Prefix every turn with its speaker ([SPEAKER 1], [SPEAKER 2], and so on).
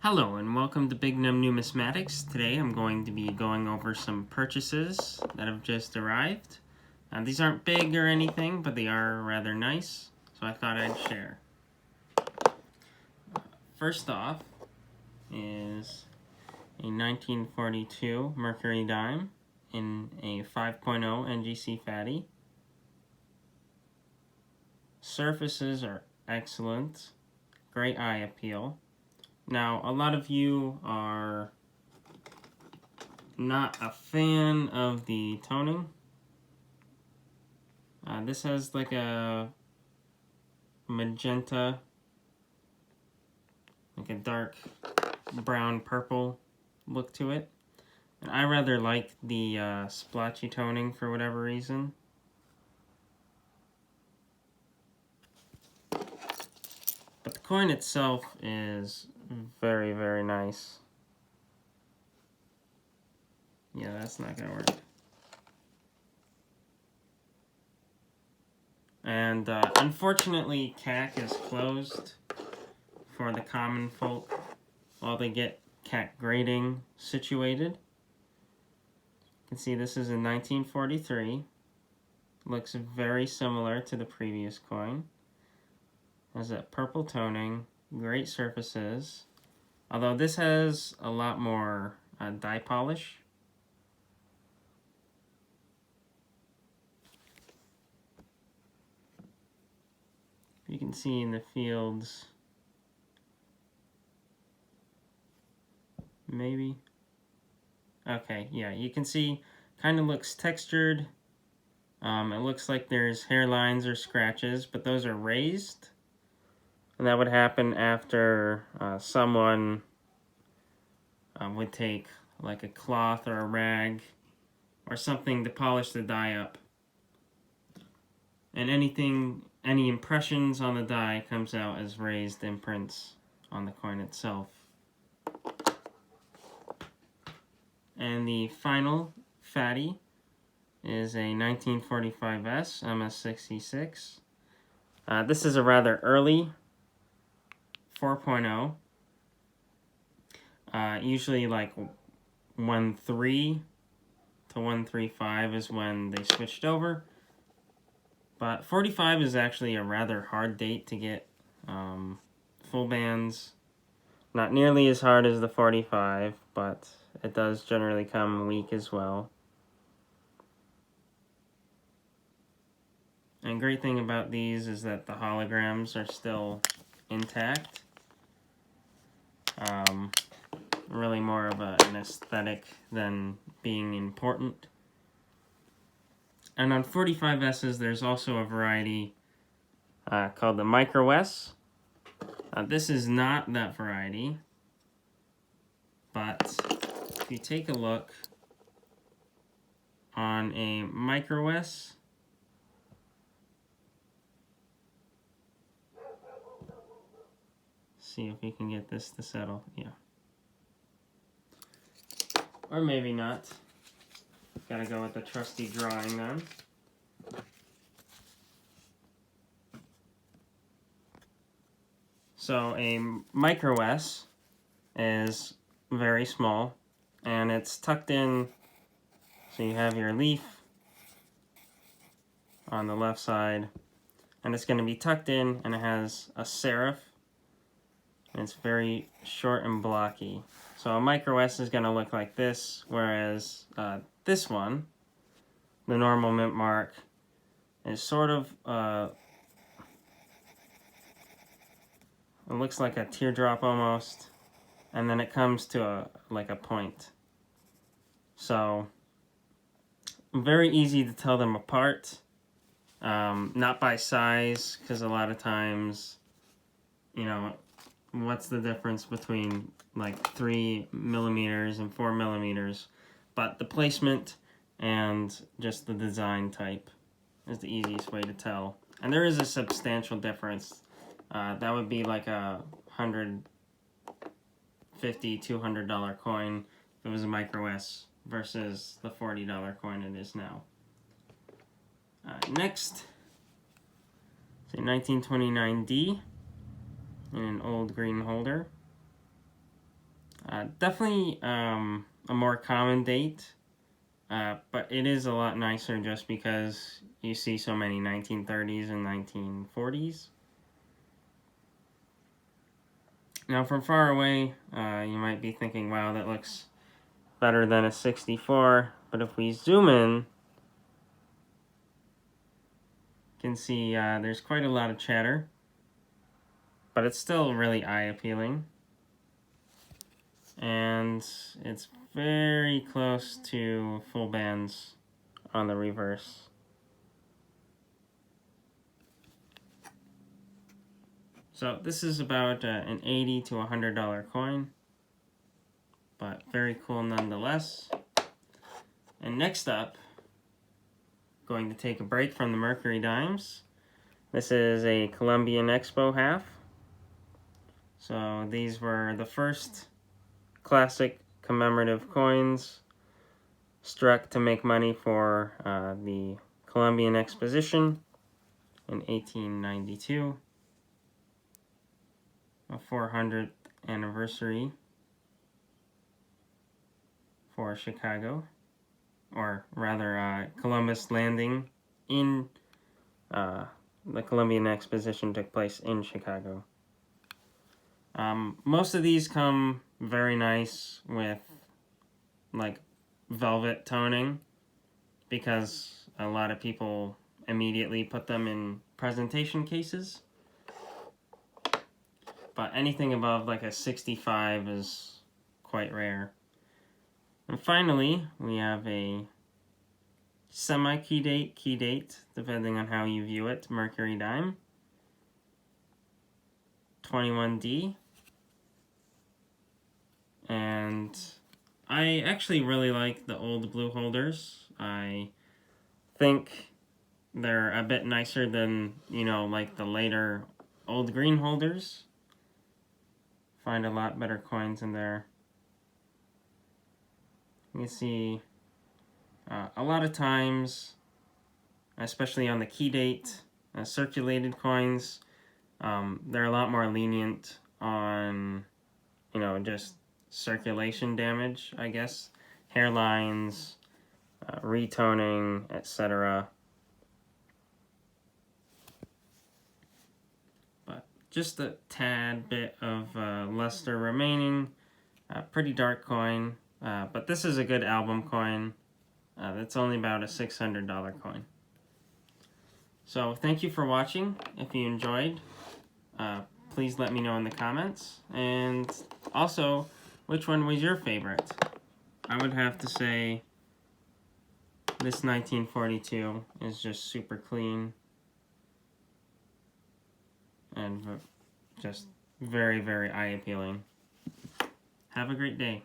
[SPEAKER 1] Hello and welcome to Big Num Numismatics. Today I'm going to be going over some purchases that have just arrived. These aren't big or anything, but they are rather nice, so I thought I'd share. First off is a 1942 Mercury dime in a 5.0 NGC Fatty. Surfaces are excellent, great eye appeal. Now, a lot of you are not a fan of the toning. This has like a magenta, like a dark brown purple look to it. And I rather like the splotchy toning for whatever reason. But the coin itself is very, very nice. Yeah, that's not gonna work. And unfortunately, CAC is closed for the common folk while they get CAC grading situated. You can see this is in 1943. Looks very similar to the previous coin. Has that purple toning, great surfaces. Although this has a lot more dye polish. You can see in the fields, maybe. Okay, yeah, you can see kind of looks textured. It looks like there's hairlines or scratches, but those are raised. And that would happen after someone would take like a cloth or a rag or something to polish the dye up. And any impressions on the die comes out as raised imprints on the coin itself. And the final fatty is a 1945S MS66. This is a rather early 4.0. Usually like 1.3 to 1.35 is when they switched over. But 45 is actually a rather hard date to get full bands. Not nearly as hard as the 45, but it does generally come weak as well. And great thing about these is that the holograms are still intact. Really more of an aesthetic than being important. And on 45Ss, there's also a variety called the Micro S. This is not that variety, but if you take a look on a Micro S, see if we can get this to settle. Yeah. Or maybe not. Gotta go with the trusty drawing then. So a Micro S is very small, and it's tucked in, so you have your leaf on the left side, and it's going to be tucked in, and it has a serif, and it's very short and blocky. So a Micro S is going to look like this, whereas this one, the normal mint mark, is sort of, it looks like a teardrop almost, and then it comes to like a point. So, very easy to tell them apart. Not by size, because a lot of times, you know, what's the difference between like 3 millimeters and 4 millimeters? But the placement and just the design type is the easiest way to tell. And there is a substantial difference. That would be like a $150, $200 coin if it was a Micro S versus the $40 coin it is now. Next, it's a 1929D in an old green holder. Definitely a more common date, but it is a lot nicer just because you see so many 1930s and 1940s. Now from far away, you might be thinking, wow, that looks better than a 64, but if we zoom in, you can see there's quite a lot of chatter, but it's still really eye-appealing. And it's very close to full bands on the reverse. So this is about an $80 to $100 coin, but very cool nonetheless. And next up, going to take a break from the Mercury dimes. This is a Colombian Expo half. So these were the first classic commemorative coins struck to make money for the Colombian Exposition in 1892, a 400th anniversary for Chicago, or rather Columbus landing in the Colombian Exposition took place in Chicago. Most of these come very nice with like velvet toning because a lot of people immediately put them in presentation cases. But anything above like a 65 is quite rare. And finally, we have a semi-key date, depending on how you view it, Mercury dime. 21D. And I actually really like the old blue holders. I think they're a bit nicer than, you know, like the later old green holders. Find a lot better coins in there. You can see a lot of times, especially on the key date, circulated coins, they're a lot more lenient on, you know, just circulation damage, I guess. Hairlines, retoning, etc. But just a tad bit of luster remaining. Pretty dark coin, but this is a good album coin. That's only about a $600 coin. So thank you for watching. If you enjoyed, please let me know in the comments. And also, which one was your favorite? I would have to say this 1942 is just super clean and just very, very eye-appealing. Have a great day.